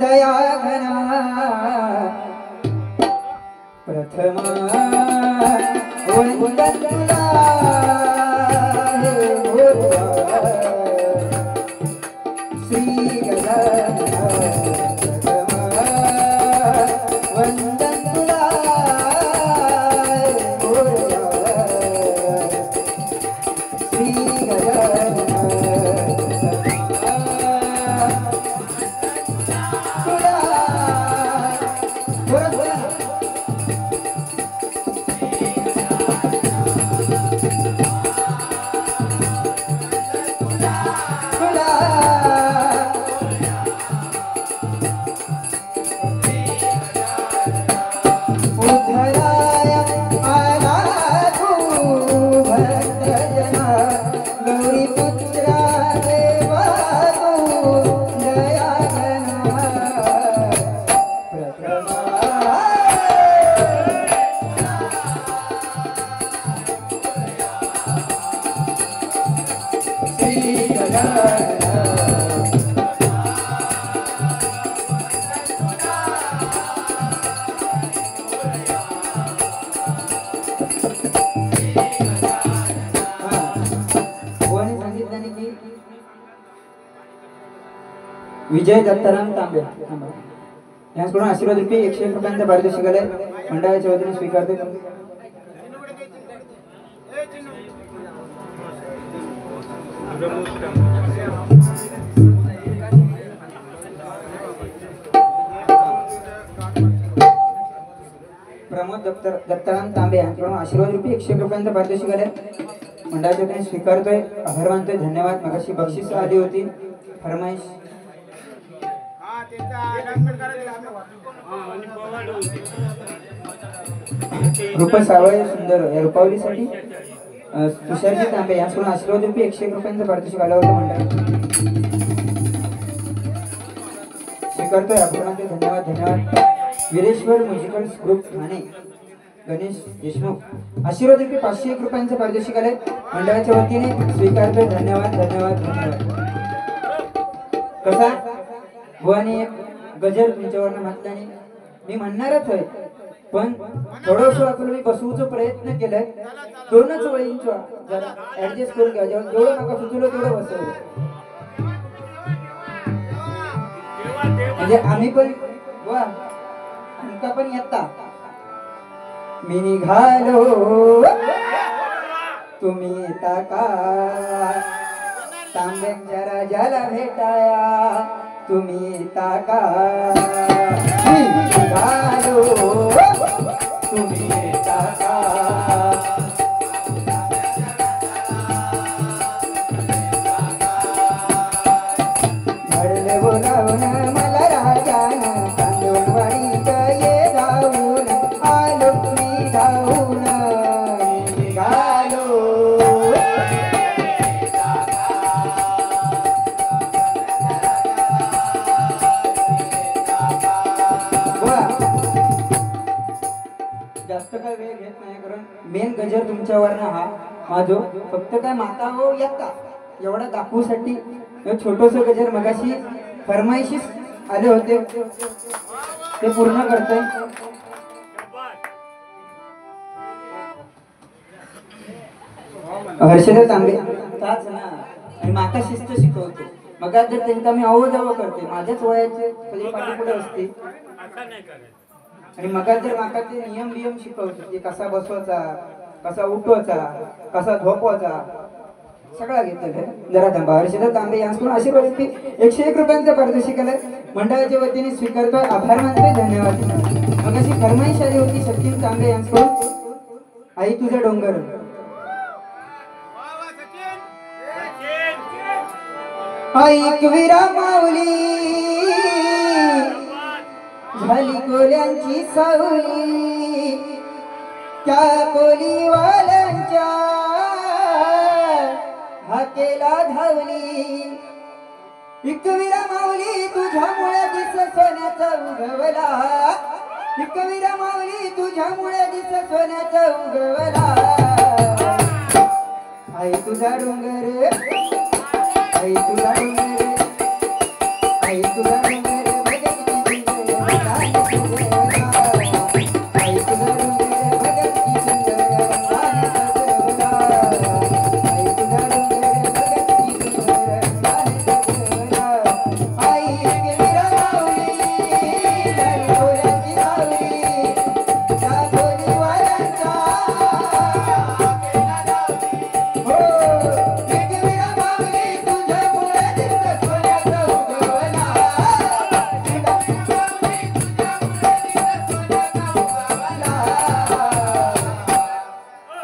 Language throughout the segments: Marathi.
दया घना प्रथमा वंदन तुला श्री वंदन तुला श्री विजय दत्ताराम तांबे यांच्याकडून आशीर्वाद रुपये 101 रुपयांचा पारितोषिक आले मंडळाच्या वतीने स्वीकारते प्रमोद दत्ताराम तांबे यांच्याकडून आशीर्वाद रुपये 101 रुपयांचा पारितोषिक आले मंडळाच्या वतीने स्वीकारतोय आभार मानतोय धन्यवाद मगाशी बक्षीस आली होती फरमाईश रूपा सावळे सुंदर या रूपावलीसाठी तुषारजी तांबे यांच्याकडून आशीर्वाद रुपये 101 रुपयांचा पारितोषिक आला होता मंडळ स्वीकारतोय आभार धन्यवाद धन्यवाद वीरेश्वर म्युझिकल ग्रुप ठाणे गणेश देशमुख आशीर्वाद रुपये 501 रुपयांचा पारितोषिक आले मंडळाच्या वतीने स्वीकारतोय धन्यवाद धन्यवाद धन्यवाद कसा भुवानी एक गजर तुमच्यावर म्हटल्याने मी म्हणणारच आहे पण थोडंसं आपण मी बसवूचा प्रयत्न केलाय दोनच वेळींचा जरा ऍडजस्ट करून घ्या जेवढं नका सुचवलं तेवढं बसवलं म्हणजे आम्ही पण वा आमका पण येता मी निघालो तुम्ही येता का तांब्यांच्या राजाला भेटाया तुम्ही येता का मी निघालो तुम्ही येता का घडले बोलावून मला राजानं कांदोलवाडीत ये जाऊन आलो मी जाऊन निघालो जास्त काय वेळ घेत नाही कारण मेन गजर तुमच्यावर ना हा माझो फक्त काय माता हो येता एवढा दाखवूसाठी छोटस गजर मगाशी फरमाईशीस आले होते ते पूर्ण करतोय हर्षदा तांबे ताच ना आणि माता शिस्त शिकवते मग जर त्यांचा मी अवजाव करते माझ्याच वयाचे पहिले पाठी पुढे असते आणि मग जर माका ते नियम शिकवते की कसा बसवायचा कसा उठवायचा कसा झोपवायचा सगळा घेतलं जरा थांबा हर्षदा तांबे यांच्याकडून आशीर्वाद 101 रुपयांचा पारितोषिक आलंय मंडळाच्या वतीने स्वीकारतोय आभार मानतोय धन्यवाद मग अशी फरमाईश आली होती सचिन तांबे यांच्याकडून आई तुझा डोंगर ऐक विरा माऊली झाली कोल्यांची सावली त्या कोलीवाल्यांच्या हाकेला धावली इकवीरा माऊली तुझ्यामुळे दिस सोन्याचा उगवला इकवीरा माऊली तुझ्यामुळे दिस सोन्याचा उगवला आई तुझा डोंगर आई तुझा डोंगर आई तुझा डोंगर बघ किती सुंदर रंगाने सजवला आई तुझा डोंगर बघ किती सुंदर रंगाने सजवला आई तुझा डोंगर बघ किती सुंदर रंगाने सजवला आई गेली रावली डोळ्याची सावली त्या दोन्ही वाऱ्यांचा हो गेली रावली तुझ्या मुळे दिसत सोन्याचा उगवला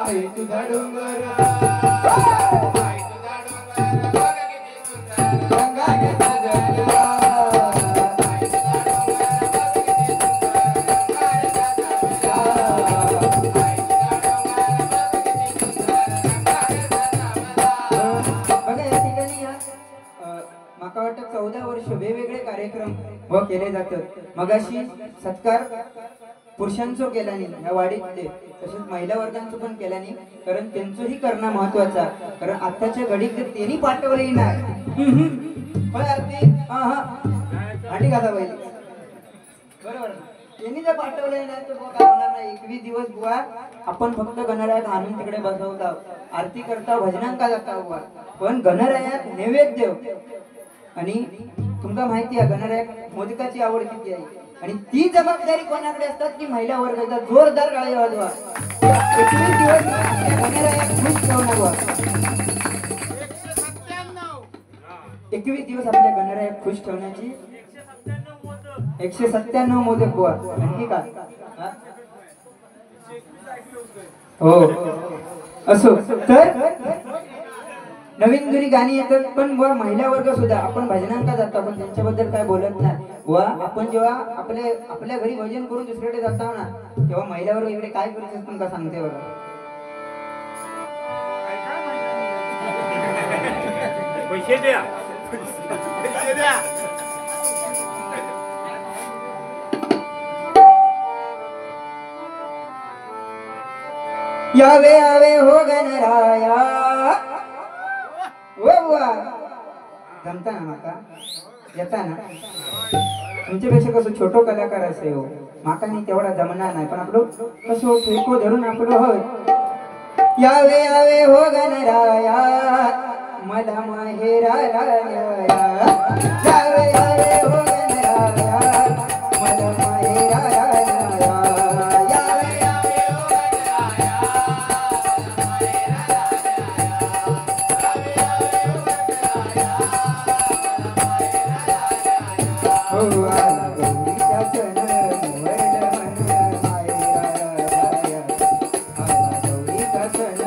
आई तुझा डोंगर रंगाने सजवला बघा या ठिकाणी माका वाटतं 14 वर्ष वेगवेगळे कार्यक्रम केले जातात मगाशी सत्कार पुरुषांचो केला नाही या वाडीतले तसेच महिला वर्गांचं पण केला नाही कारण त्यांचंही करणं महत्वाचा कारण आताच्या घडीत त्यांनी पाठवलंही नाही पण आरती आठी कसा पाहिजे बरोबर त्यांनी जर पाठवलंही नाही तर बुवा काय होणार नाही 21 दिवस बुवा आपण फक्त गणरायात आणून तिकडे बसवता आरती करता भजनांका जाता बुवा पण गणरायात नैवेद्य आणि तुमका माहिती आहे गणरायात मोदकाची आवड किती आहे आणि ती जबाबदारी कोणाकडे असतात की महिला वर्गाचा जोरदार गाळी वाजवा 21 दिवस गणरायात खुश ठेवणार बुवा 21 दिवस आपल्या गणरायात खुश ठेवण्याची 197 मोदक बुवा आणखी का हो असो तर नवीन घरी गाणी येतात पण बुवा महिला वर्ग सुद्धा आपण भजनांका जातो पण त्यांच्याबद्दल काय बोलत नाही बुवा आपण जेव्हा आपल्या घरी भजन करून दुसरीकडे जातो ना तेव्हा महिला वर्ग इकडे काय करत असतो का सांगते बघा पैसे द्या यावे यावे हो गणराया वा जमता ना माका येता ना तुमच्यापेक्षा कसं छोटो कलाकार असे हो माका नाही तेवढा जमणार नाही पण आपलं कसं फेको धरून आपलं होय यावे यावे हो गणराया मला माहेराला न्याया यावे यावे हो गणराया मला माहेराला न्याया यावे यावे हो गणराया हो आला गौरीचा सण मोरड मन माहेराला जाया आला गौरीचा सण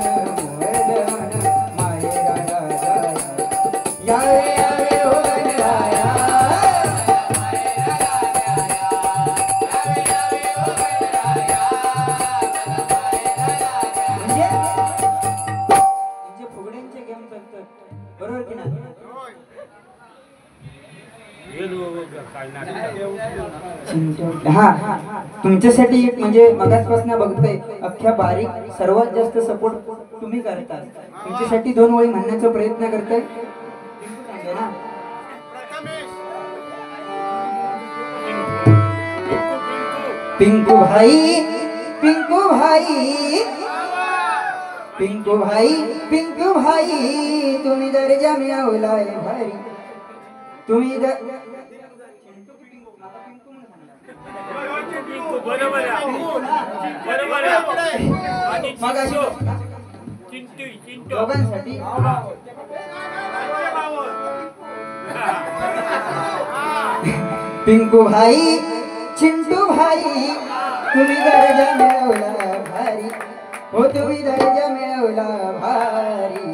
मोरड मन माहेराला जाया यावे यावे हो गणराया म्हणजे फुगड्यांचे गेम चालतात बरोबर की नाही हा तुमच्यासाठी एक म्हणजे मगासपासून बघतोय अख्ख्या बारीक सर्वात जास्त सपोर्ट तुम्ही करतात तुमच्यासाठी 2 ओळी म्हणण्याचा प्रयत्न करताय ना पिंकू भाई पिंकू भाई पिंकू भाई पिंकू भाई तुम्ही दर्जा मिळवलाय भाई तुम्ही दोघांसाठी पिंकू भाई चिंटू भाई तुम्ही दर्जा मिळवला भारी हो तुम्ही दर्जा मिळवला भारी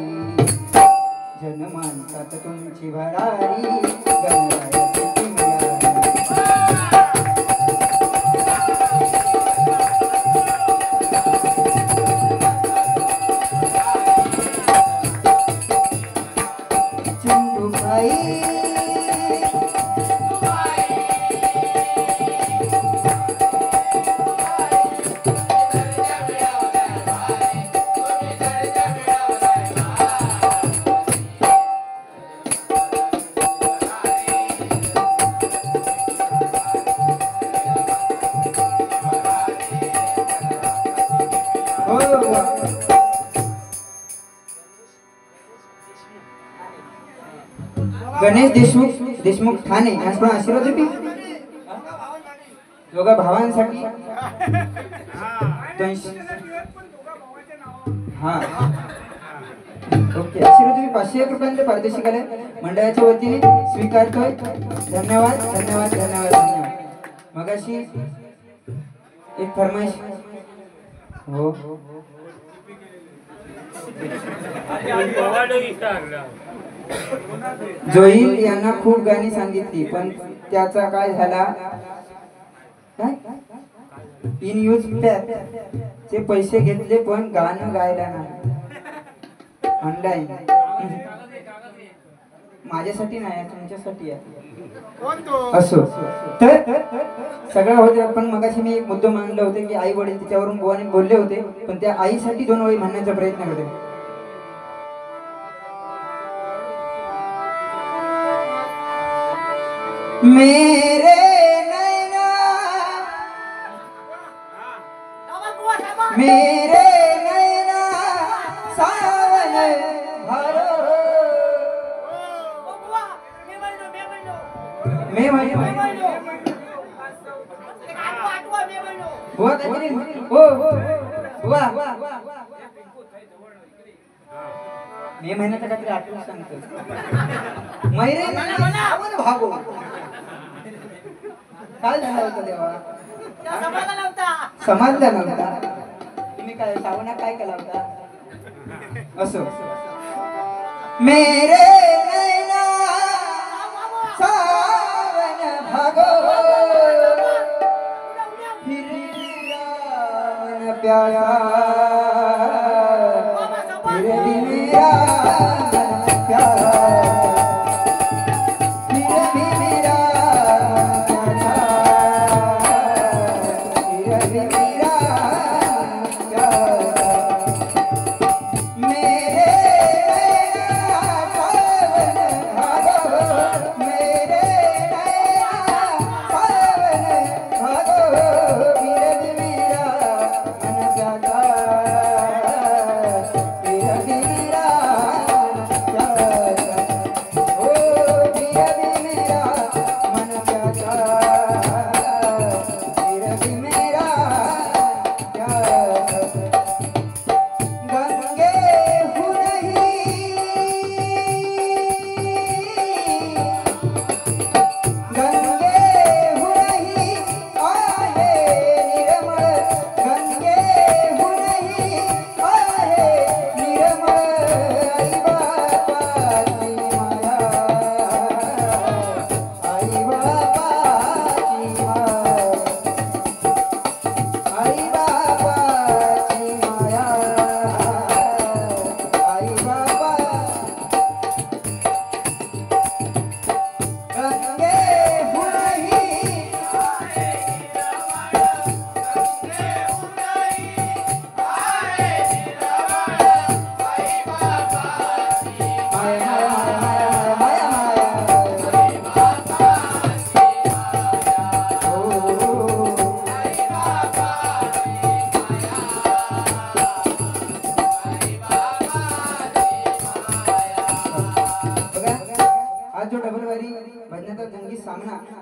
जनमानसात तुमची भरारी गणरायाची मिळाली चिंटू भाई गणेश देशमुख ठाणे यांच्याकडून आशीर्वाद रुपये दोघा भावांसाठी 200 हा ओके आशीर्वाद रुपये 501 रुपयांचे पारितोषिक आले मंडळाच्या वतीने स्वीकारतोय धन्यवाद धन्यवाद धन्यवाद धन्यवाद मगाशी एक फरमाईश हो जोईल यांना खूप गाणी सांगितली पण त्याचा काय झाला काय इन यूज चे पैसे घेतले पण गाणं गायला नाही ऑनलाईन माझ्यासाठी नाही तुमच्यासाठी आहे असो तर सगळं होते पण मगाशी मी एक मुद्दा मांडला होते की आई वडील तिच्यावरून बुवाने बोलले होते पण त्या आईसाठी 2 वेळी म्हणण्याचा प्रयत्न करते मेरे नैना मेरे नैना सावन भरो मैं हुआ काहीतरी हो हुआ मे महिन्याचा काहीतरी आठवण सांगतो मैरे सावन भागो काय झालं होतं देवा समजलं नव्हता तुम्ही काय सावना काय केला होता असो मेरे नैना सावन भागो फिर रावण प्यारा फिर भी मेरा मन प्यारा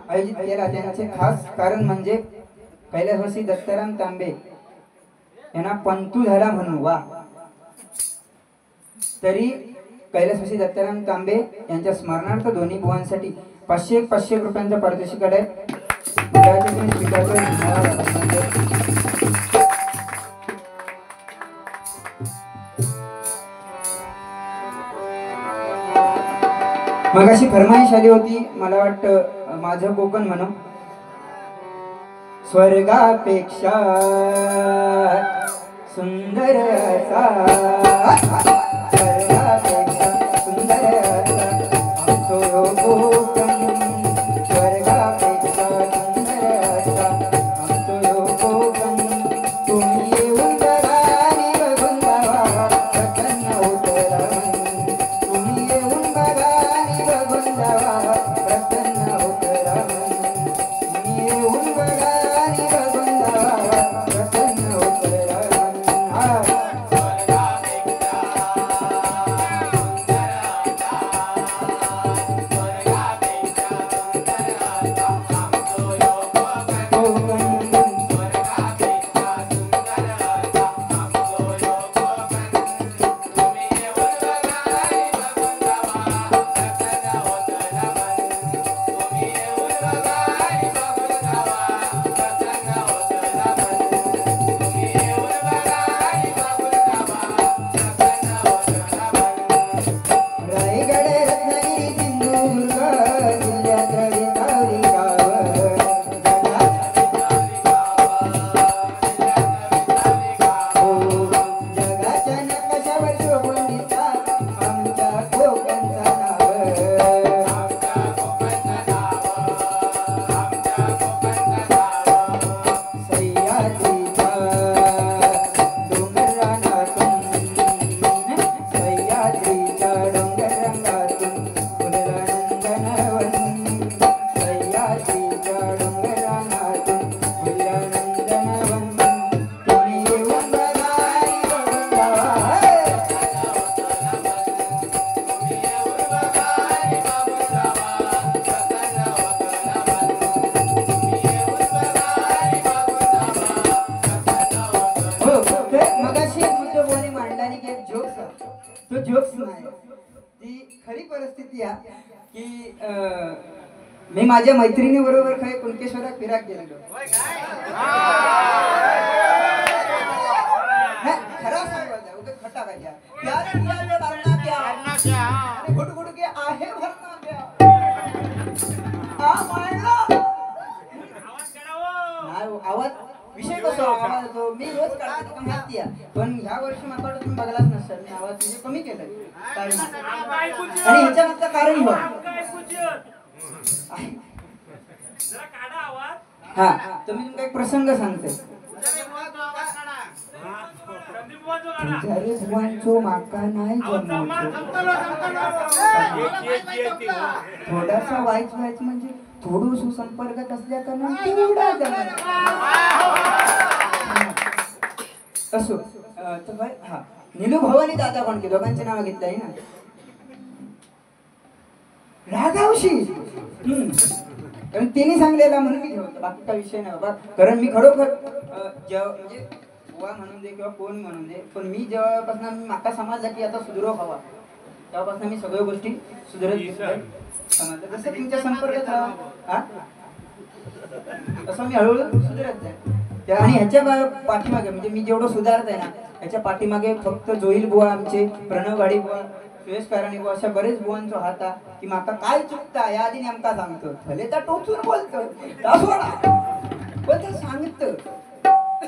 आयोजित केला त्यांचे खास कारण म्हणजे कैलासवासी दत्ताराम तांबे यांना पंतू झाला म्हणून वा तरी कैलासवासी दत्ताराम तांबे यांच्या स्मरणार्थ दोन्ही बुवांसाठी 500 रुपयांचा पारितोषिक आहे मग अशी फरमाईश आली होती मला वाटतं माझं कोकण म्हणून स्वर्गापेक्षा सुंदर असा स्वर्गापेक्षा सुंदर असा आमचो कोकण स्वर्गापेक्षा सुंदर असा आमचो कोकण तुम्ही येऊन बघानी बघून जावा प्रसन्न होतला तुम्ही येऊन बघानी बघून जावा प्रसन्न होतला तुम्ही येऊन बघानी बघून जावा प्रसन्न होतला मी माझ्या मैत्रिणी बरोबर काही कुणकेश्वरात फिराक गेलेलो. नाही, खरा सांगायचा उगाच खटा पाहिजे. प्यार किया तो करना क्या, अरे घुट घुट के आहे भरना क्या. नाही, आवाज विषय कसा आवाज येतो मी रोज काढते तुला माहिती आहे. पण ह्या वर्षी मला वाटतं तुम्ही बघलाच नसेल मी आवाज म्हणजे कमी केलाय कारण आणि ह्याच्या मागचं कारण हो हा तुम्ही तुमका एक प्रसंग सांगते. तुझ्या भुवांचो माका नाही जमवतो. थोडासा वाईच म्हणजे थोडं सुसंपर्कात असल्या कारण तेवढा जमणार असो. तर हा नीलू भवानी दादा कोण की दोघांचे नाव घेतलं आहे ना. राघवशी कारण तिने सांगलेला म्हणून मी घेऊन बाकी काही विषय नाही बाबा. कारण मी खरोखर म्हणजे बुवा म्हणून दे किंवा कोण म्हणून दे पण मी जेव्हापासून मी माका समजला की आता सुधरो हवा तेव्हापासून मी सगळ्या गोष्टी सुधरत समजलं. जसं तुमच्या संपर्कात राहा तसं मी हळूहळू सुधरत जाईल. आणि ह्याच्या पाठीमागे म्हणजे मी जेवढं सुधारत आहे ना ह्याच्या पाठीमागे फक्त जोईल बुवा आमचे प्रणव गाडी बुवा सुयश कारणी बुवा अशा बरेच बुवांचो हात की माका काय चुकता या आधी नेमका सांगतो भले तर टोचून बोलतो पण ते सांगत.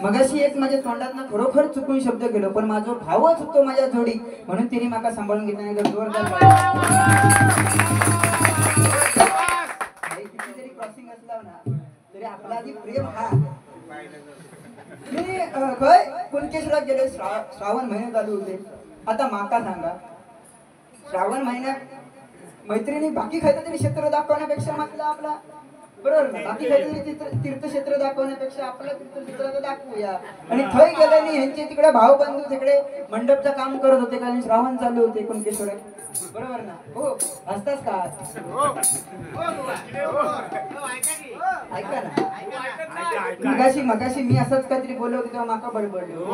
मगाशी एक माझ्या तोंडात खरोखर चुकून शब्द गेलो पण माझा भावच होतो माझ्या जोडी म्हणून तिने माका सांभाळून घेतला. जोरदार कितीतरी क्रॉसिंग असला ना तरी आपला आधी प्रेम हा मी खय कुणकेश्वरात गेले. श्रावण महिने चालू होते. आता माका सांगा श्रावण महिन्यात मैत्रिणी बाकी खायचं तरी क्षेत्र दाखवण्यापेक्षा म्हटलं आपला बरोबर ना बाकी खायचं तीर्थक्षेत्र दाखवण्यापेक्षा आपलं तीर्थक्षेत्र दाखवूया. आणि थंय गेले नाही ह्यांचे तिकडे भाऊबंधू तिकडे मंडपचं काम करत होते कारण श्रावण चालू होते कुणकेश्वरात बरोबर ना. हो असताच का ऐका ना मगाशी मी असंच काहीतरी बोललो होतो तेव्हा माका बडबडलो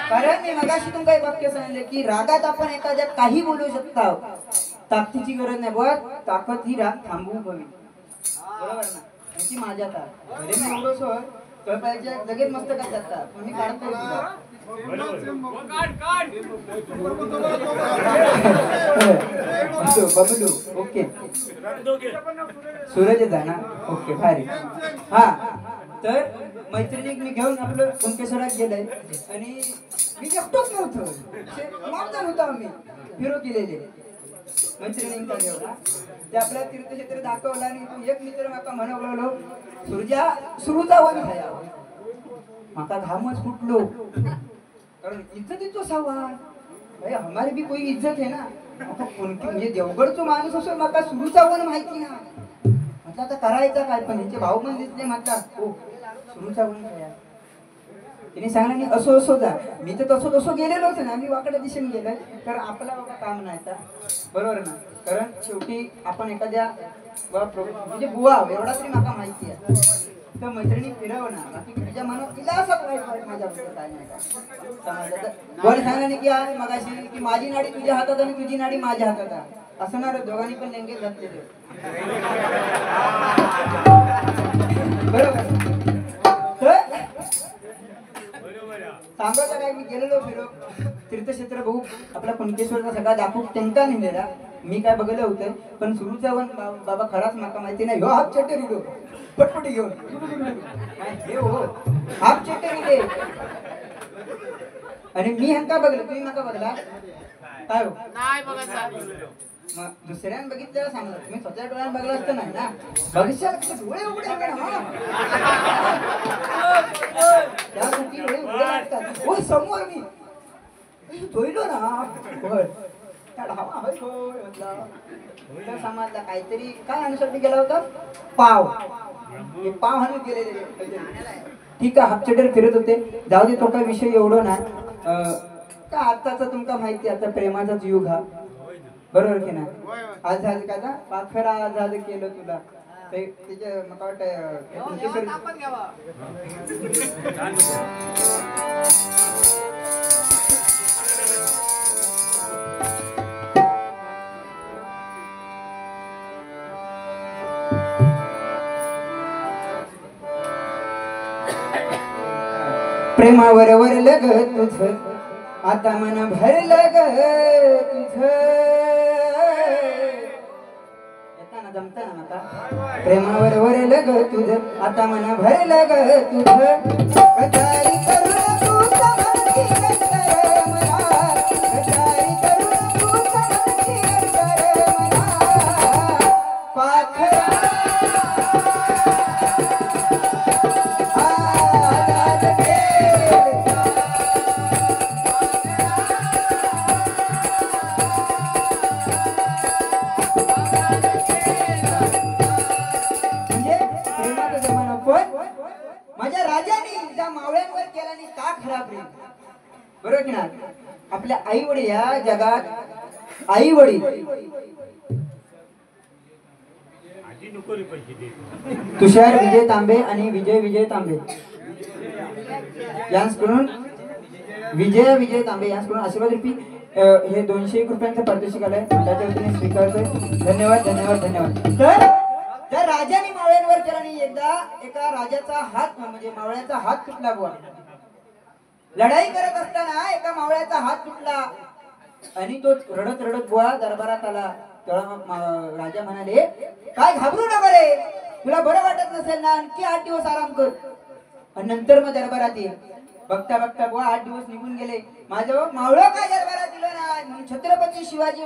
कारण मी मगाशी तुमका एक वाक्य सांगितले की रागात आपण एखाद्या काही बोलू शकता ताकदीची गरज नाही बुवा. ताकद ही राग थांबवू हवी बरोबर ना. याची माझ्या भले मी एवढं सोय कळपायच्या जगेत मस्त काय जातात मी काढतोय बबलू ओके सूरज आहे ना ओके भारी. हा तर मैत्रिणी मी घेऊन आपलं कुणकेश्वरात गेलंय आणि मी एकटोच नव्हतं होतो आम्ही फिरो केलेले मैत्रिणींचा घेऊन ते आपल्या तीर्थक्षेत्र दाखवलं आणि तू एक मित्र माका म्हणवलो सुरजा सुरूचा वन खाया माका घामच फुटलो कारण इज्जतीचो सवाल हमारी भी कोई इज्जत है ना. आता कोणती म्हणजे देवगडचो माणूस असो माका सुरूचा वन माहिती ना म्हटलं आता करायचा काय पण ह्याचे भाऊ पण दिसले म्हटला हो सुरूचा वन खाया. तिने सांगला नाही असो असो जा मी तर तसं गेलेलोच ना मी वाकडे दिशेने गेलोय तर आपला बाबा काम नाही का बरोबर ना. कारण शेवटी आपण एखाद्या म्हणजे बुवा एवढा तरी माका माहिती आहे तर मैत्रिणी फिरवणार बाकी तुझ्या मनात तिला असं वाईट माझ्याबद्दल काय नाही का बोल सांगा नाही की आहे मगाशी की माझी नाडी तुझ्या हातात आणि तुझी नाडी माझ्या हातात असणार दोघांनी पण लेंगे घातलेले बरोबर. सांगायचं काय मी गेलेलो फिरो तीर्थक्षेत्र बघू आपला कुणकेश्वरचा सगळा दाखवू त्यांका नेलेला मी काय बघलं होतं पण सुरूचा वन बाबा खराच माका माहिती नाही. हो हाफ चट्टे रुडो पटपटी घेऊन हे हो हाफ चट्टे रुडे आणि मी ह्यांका बघलं तुम्ही नका बघला काय हो मग दुसऱ्यानं बघितल्याला सांगलं तुम्ही स्वतः डोळ्यानं बघलं असतं नाही ना भविष्यात डोळे उघडे त्यासाठी डोळे उघडे लागतात. हो समोर मी धोइलो ना होय समाजला काहीतरी काय अनुसाठी गेला होता पाव पाव हाणून गेलेले ठीक आहे हापचेटर फिरत होते जाऊ दे तो काय विषय एवढं ना का आताचा तुमका माहिती आता प्रेमाचाच युग हा बरोबर की ना. आझाद का पाखरा आझाद केलं तुला त्याच्या मला वाटतं प्रेमावर वरलं ग तुझ आता मन भरलं ग तुझ येताना जमताना आता प्रेमावर वरलं ग तुझ आता मन भरलं ग तुझ कचारी करून तू समजती अंतर मला कचारी करून तू समजती अंतर मला पाखरा माझ्या राजाने ज्या मावळ्यांवर केला आणि का खराब रे बरोबर की ना आपल्या आई वडील या जगात आई वडील तुषार विजय तांबे आणि विजय तांबे यांकडून विजय तांबे यांकडून आशीर्वाद रूपी हे 201 रुपयांचं पारितोषिक आलंय त्याच्या वतीने स्वीकारतोय धन्यवाद तर राजाने मावळ्यांवर केला आणि एकदा एका राजाचा हात म्हणजे मावळ्याचा हात तुटला बुवा लढाई करत असताना एका मावळ्याचा हात तुटला आणि तो रडत बुवा दरबारात आला तेव्हा राजा म्हणाले काय घाबरू नका रे तुला बरं वाटत नसेल ना आणखी 8 दिवस आराम कर आणि नंतर मग दरबारात ये बघता बुवा 8 दिवस निघून गेले माझं मावळं काय दरबारात दिलं नाही म्हणून छत्रपती शिवाजी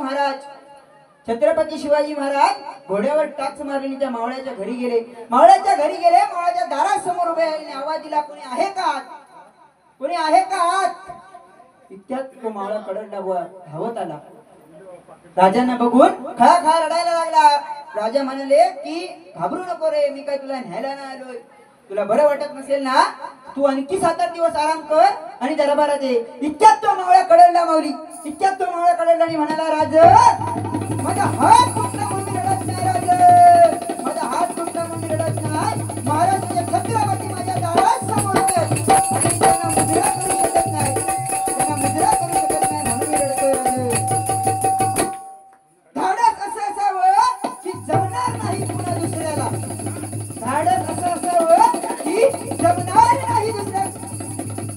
महाराज घोड्यावर टाच मारली त्या मावळ्याच्या घरी गेले मावळ्याच्या दारासमोर उभे आणि आवाज दिला कोणी आहे का इतक्यात तो मावळा कडकला बुवा धावत आला राजांना बघून खळा रडायला लागला राजा म्हणाले की घाबरू नको रे मी काय तुला न्यायला नाही आलोय तुला बरं वाटत नसेल ना तू आणखी 7-8 दिवस आराम कर आणि दरबारात ये इतक्यात तो मावळा कडकला आणि म्हणाला राज माझा हात तुटला म्हणून रडत नाही महाराष्ट्राच्या छत्रपती माझ्या दारासमोर आणि त्यांना मुजरा करू शकत नाही म्हणून मी रडतोय धाडस असं असावं की जमणार नाही पुन्हा दुसऱ्याला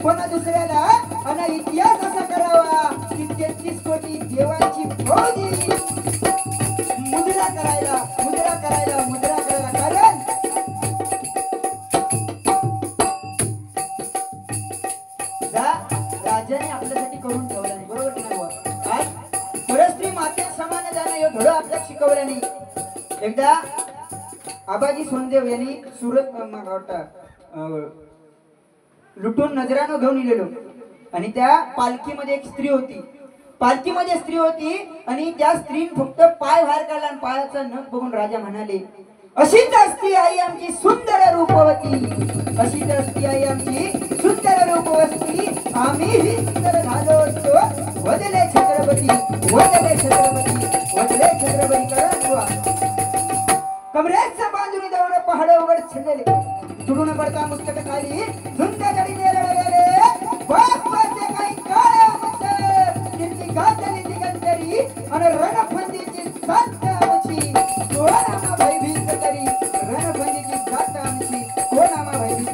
पुन्हा दुसऱ्याला आणि इतिहास असा करावा की 33 कोटी देवांची फौज मुद्रा करायला कारण राजाने आपल्यासाठी करून ठेवला नाही बरोबर की नाही आज परस्त्री माते समान जाणं हे धडं आपल्याला शिकवलं नाही एकदा आबाजी सोनदेव यांनी सुरत लुटून नजरानं घेऊन इलेलो आणि त्या पालखीमध्ये एक स्त्री होती आणि त्या स्त्रीने फक्त पाय बाहेर काढला आणि पायाचा नख बघून राजा म्हणाले अशीच असती आई आमची सुंदर रूपवती आम्ही सुंदर झालो असतो वदले छत्रपती करा कमरेचा बांधून दौड पहाड उघड छंडले तुडून पडता मुस्तक खाली झुंजा जडीने रडलेले बापाचे काही काळे मुस्त कीर्ती गाजली दिगंतरी आणि रणफंदीची साथ आमची कोणामा भयभीत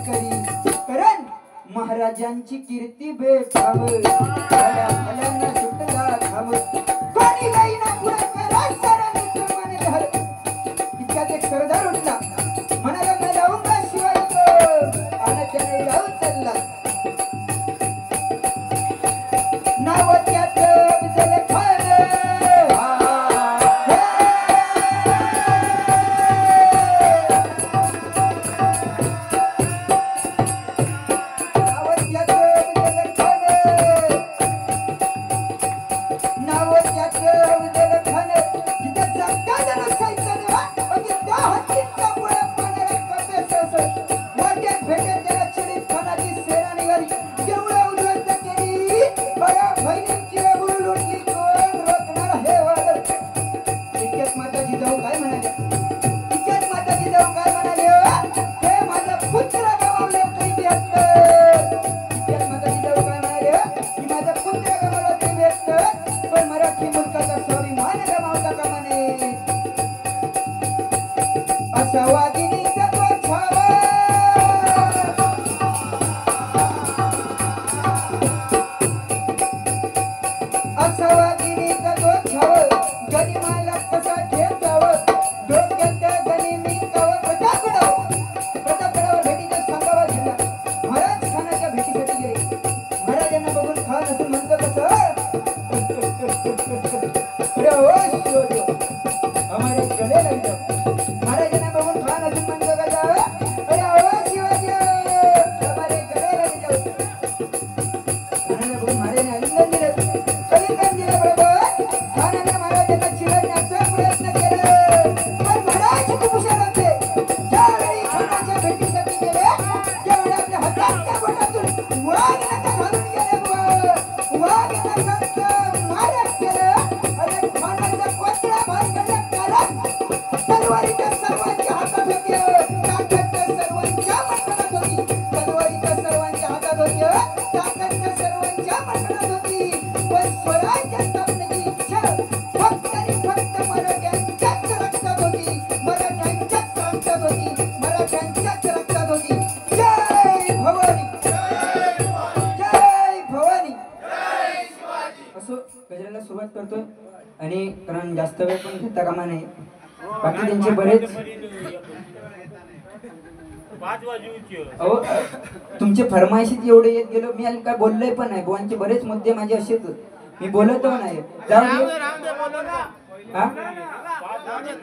करी कारण महाराजांची कीर्ती बेठाव भल्या सुटला धाव कोणी गाईना पुढे करा सरणी तुमने घर इतक्यात एक सरदार उठला म्हणाला मी जाऊंगा शिवाजी आणि त्याने जाऊ चालला नाव त्यात विजय खान महाराजांना बघून खान अजून म्हणतो का जावं? अरे आवाज शिवाजी हमारे गले लग जाओ. खानाला बघून महाराजांनी आलिंगन दिलं. आलिंगन दिलं बरोबर खानाने महाराजांना चिरडण्याचा प्रयत्न केला. पण महाराज खूप हुशार होते. ज्यावेळी खानाच्या भेटीसाठी गेले त्यावेळी आपल्या हातातल्या बोटातून वाघ नका घालून गेले बुवा. वाघ नखांचं मारण केलं आणि खानाचा कोथळा बाहेर काढला. तलवारीच्या सर्वांच्या हातात होती. ताकद तर सर्वांच्या मंडळात होती. तलवारीच्या सर्वांच्या हातात होती. ताकद तर सर्वांच्या मंडळात होती. पण स्वराज्य स्थापनेची इच्छा फक्त आणि फक्त मराठ्यांच्याच रक्तात होती. मराठ्यांच्याच रक्तात होती. मराठ्यांच्याच रक्तात होती. जय भवानी, जय भवानी. असो गजराला सुरुवात करतोय आणि कारण जास्त वेळ पण घेता कामा नाही. बाकी त्यांचे बरेच 5 वाजूची अहो तुमचे फरमाईशीत एवढे येत गेलो मी आणि काय बोललोय पण नाही. बुवांचे बरेच मुद्दे माझे असेच मी बोलतो नाही. जाऊ दे. हा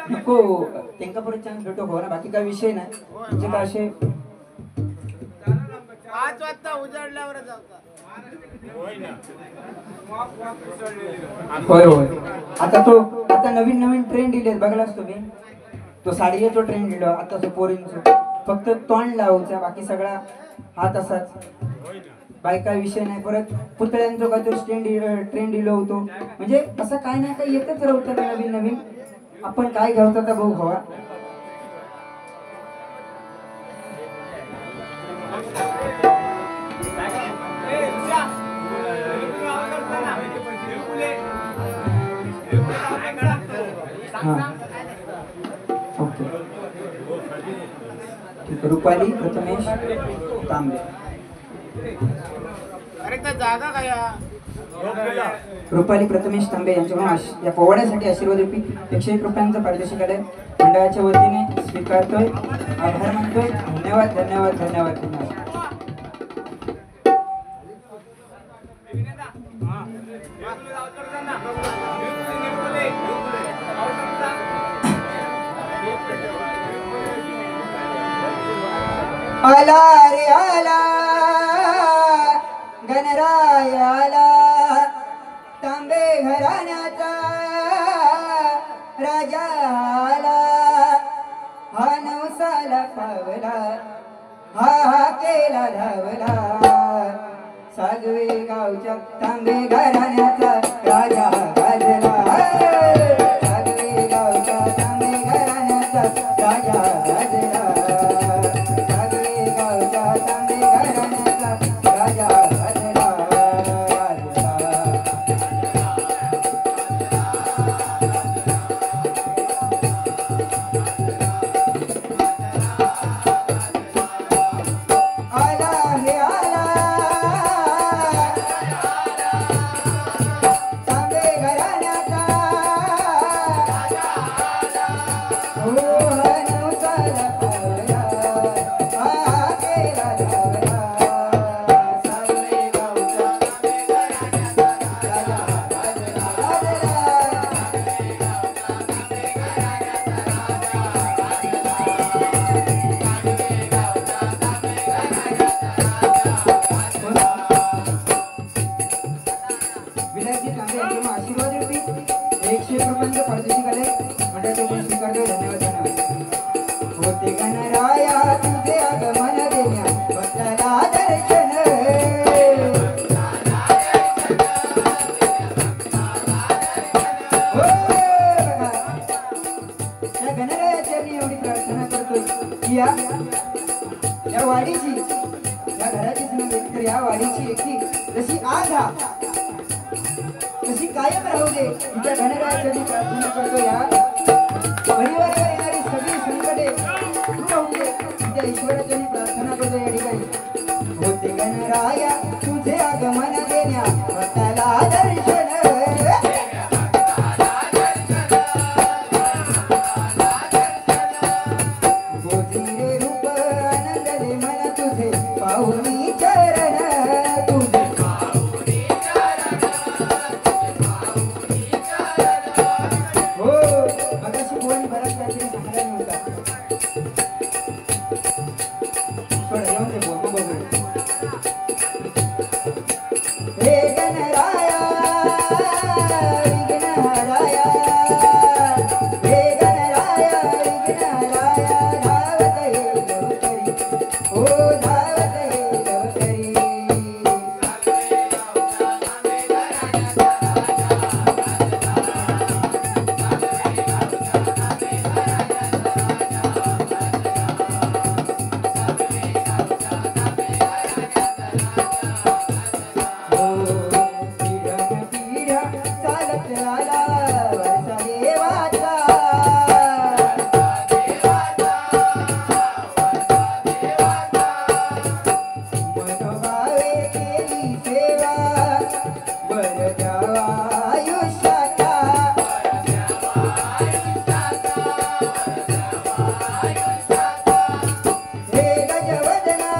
नको त्यांना परत चान्स भेटो हो ना. बाकी काय विषय नाही. म्हणजे काय असे 5 वाजता उजाडल्यावर जाता. होय ना. होय होय. आता नवीन ट्रेंड दिलेत बघलास तुम्ही. तो साडीचा ट्रेंड दिला आता तो पोरींचं फक्त तोंड लावचा बाकी सगळा हात असाच. होय ना. बायका विषय नाही. परत पुतळ्यांचं काहीतरी ट्रेंड दिलं होतो. म्हणजे असं काय नाही काय येतच राहतं नवीन. आपण काय घ्यावं आता बघू हवा. ओके ठीक आहे. रुपाली प्रथमेश तांबे. अरे त्या जागा काय रुपाली प्रथमेश तांबे यांच्याकडून या पोवाड्यासाठी आशीर्वाद रूपी 101 रुपयांचा पारितोषिक आलंय. मंडळाच्या वतीने स्वीकारतोय. आभार मानतोय. धन्यवाद धन्यवाद धन्यवाद धन्यवाद. आला रे आला गणराय आला तांबे घराण्याचा राजा आला. हा नवसाला पावला हा केला धावला. सागवे गावच्या तांबे घराण्याचा राजा गाजला. सागवे गावच्या तांबे घराण्याचा राजा गाजला. तांबे घराण्याचा राजा गाजला. आला हे आला तांबे घराण्याचा हो नवसाला पावला हा केला धावला. सागवे गावचा राजा गाजला. विनायकजी तांबे यांच्याकडून आशीर्वाद रूपी 101 रुपयांचं पारितोषिक आलंय. मंडळाचे गुण स्वीकारतोय. धन्यवाद धन्यवाद. होते गणराया तुझे आगमन देण्या भक्ताला दर्शन. हो बघा त्या गणरायाची मी एवढी प्रार्थना करतोय की या वाडीची या घराचीच नव्हे तर या वाडीची एकी जशी आधा तशी कायम राहू दे. तिच्या गणरायाची मी प्रार्थना करतो. या परिवारावर येणारी सगळी संकटे दूर होऊ दे. तिच्या ईश्वराची मी प्रार्थना करतो या ठिकाणी. होते गणराया तुझे आगमन देण्या भक्ताला दर्शन. गोजीरे रूप आनंदले मन तुझे पाहुनी चरण तुझे. हो मगाशी बोलून बराच काहीतरी सांगायला का सोडा येऊन दे बुवा, मग बघू. हे गणराया विघ्नहराया, हे गणराया विघ्नहराया, धावत हे लवकरी, ओ धावत हे लवकरी. हो पिढ्यान पिढ्या चालत आला वरचा देवाचा. मनोभावे केली सेवा, वर द्यावा आयुष्याचा. हे गजवदना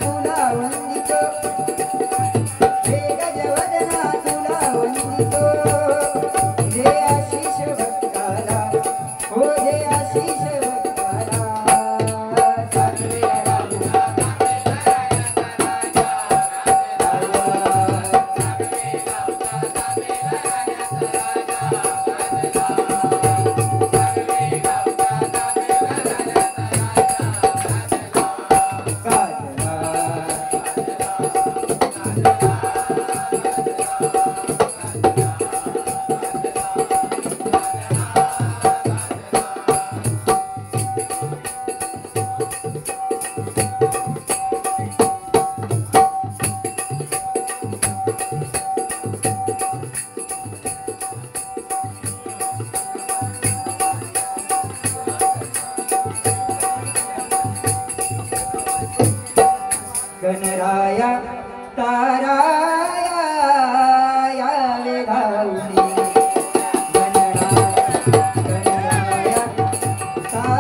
तुला वंदितो, हे गजवदना तुला वंदितो. दे आशीष भक्ताला, हो दे आशीष भक्ताला. सातवे राजा, गणराया ताराया यावे धावणे. गणराया ताराया यावे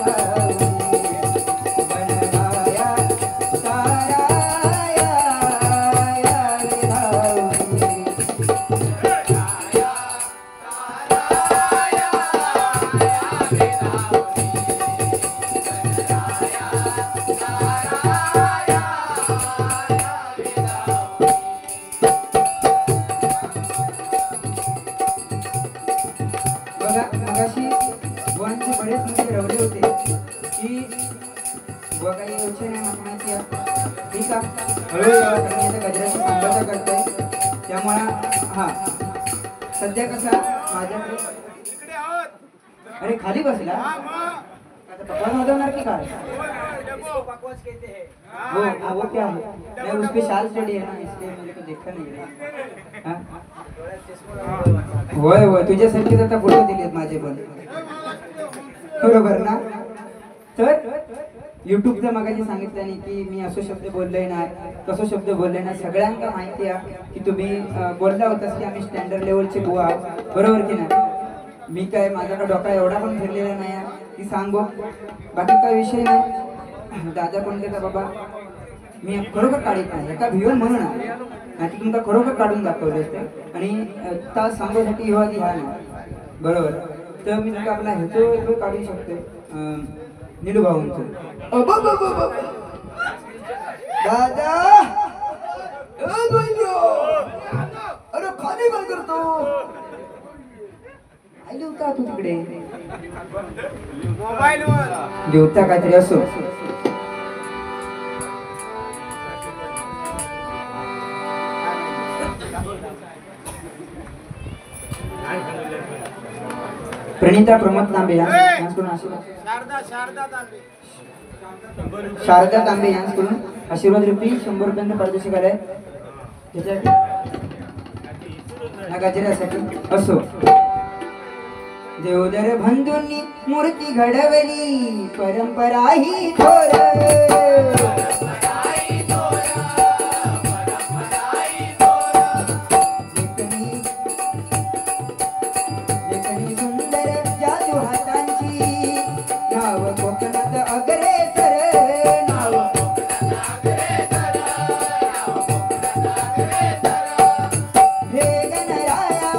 धावणे. गणराया ताराया यावे धावणे. बघा मगाशी बुवांचे बरेच म्हणजे रवले होते की बुवा काही योचे नाही मागण्याची आहे. ठीक आहे, हळूहळू कारण मी आता गजराची सांगता करतोय त्यामुळं हा सध्या कसा माझ्याकडे इकडे आहोत. अरे खाली बसला हा, मग. आता पकवान वाजवणार की काय? डब्बो. वो वो क्या है? नहीं उस पे शाल चढ़ी है ना इसलिए मुझे तो देखा नहीं है. हाँ? होय होय तुझ्यासारखीच आता फोटो दिलेत माझे पण बरोबर ना. तर युट्यूबचं मगाशी सांगितलं की मी असो शब्द बोललोय ना कसो शब्द बोललोय ना सगळ्यांना माहिती आहे की तुम्ही बोलला होतास की आम्ही स्टँडर्ड लेवलचे बुवा आहोत, बरोबर की नाही. मी काय माझ्याकडे डोका एवढा पण फिरलेला नाही आहे की सांगू, बाकी काय विषय नाही. दादा कोणते का बाबा मी खरोखर काढत नाही एका भिवून म्हणून नाही तुमका खरोखर काढून दाखवले असते आणि तास सांगण्यासाठी ह्यो आधी ह्या नाही बरोबर. तर मी तुमका आपला ह्याचो काढू शकते नीलू भाऊंचं. दादा अरे खाली काय करतो लिहता तू तिकडे मोबाईल वर लिहता काहीतरी असो. प्रणिता प्रमोद तांबे यांच्याकडून आशीर्वाद. शारदा तांबे. शारदा तांबे यांच्याकडून आशीर्वाद रूपी 100 रुपयांचा पारितोषिक आलाय त्याच्यासाठी गजऱ्यासाठी असो. देवदर बंधूंनी मूर्ती घडवली परंपरा ही थोर. लेखनी सुंदर जादू हातांची नाव कोकणात अग्रेसर. नाव हे गणराया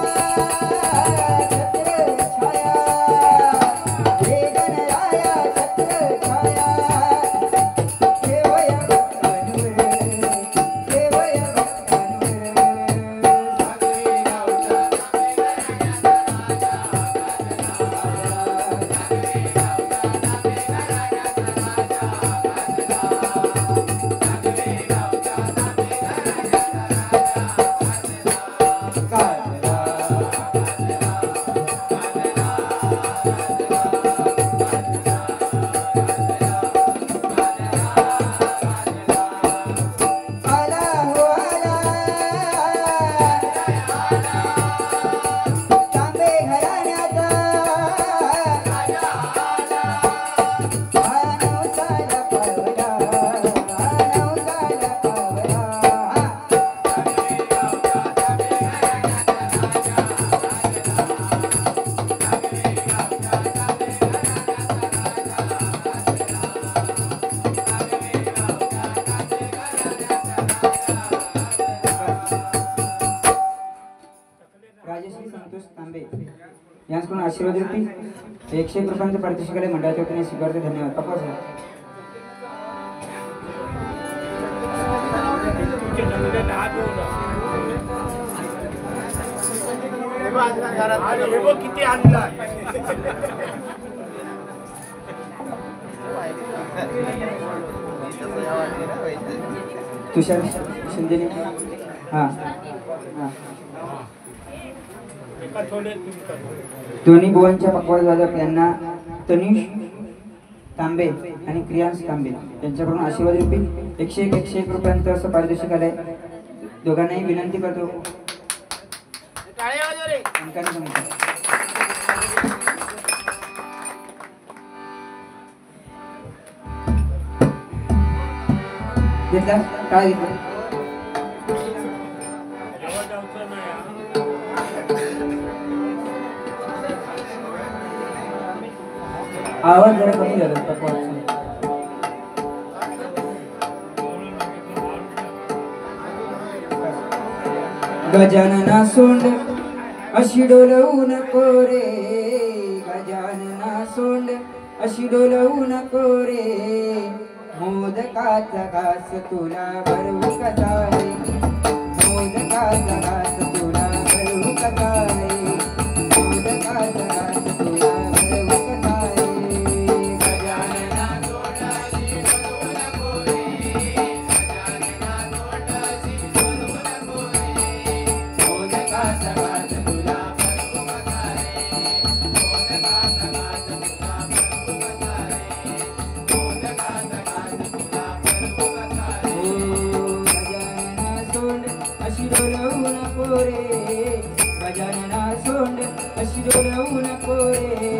त्यांनाकडून आशीर्वाद रूपी 101 रुपयांचं पारितोषिक आले मंडळाच्या वतीने स्वीकारते. धन्यवाद. पप्पा सर तुमचे नमुने 10 देऊ ना. आणि हे बघ किती आणला. तुषार शिंदेने हां हां एका थोडे तुम्ही करा. दोन्ही बुवांच्या पकवाज वादक यांना तनिष तांबे आणि क्रियांश तांबे यांच्याकडून आशीर्वाद रूपी 101 रुपयांचं असं पारितोषिक आलंय. दोघांनाही विनंती करतो टाळ्या वाजव रे. अंकाने सांगतो. घेतला काय घेतलं जेव्हा जाऊचं नाही हा. आवाज जरा कमी झाला पकवाजचा. गजानना सोंड अशी डोलवू नको रे, गजानना सोंड अशी डोलवू नको रे, मोदकाचा घास तुला भरवू कसा रे, मोदकाचा घास तुला भरवू कसा रे, मोदकाचा घास तुला भरवू कसा रे. गजानना सोंड अशी डोलवू नको रे, गजानना सोंड अशी डोलवू नको रे, मोदकाचा घास तुला भरवू कसा रे, मोदकाचा घास तुला भरवू कसा रे, मोदकाचा घास तुला भरवू कसा रे. गजानना सोंड अशी डोलवू नको रे, गजानना सोंड अशी डोलवू नको रे,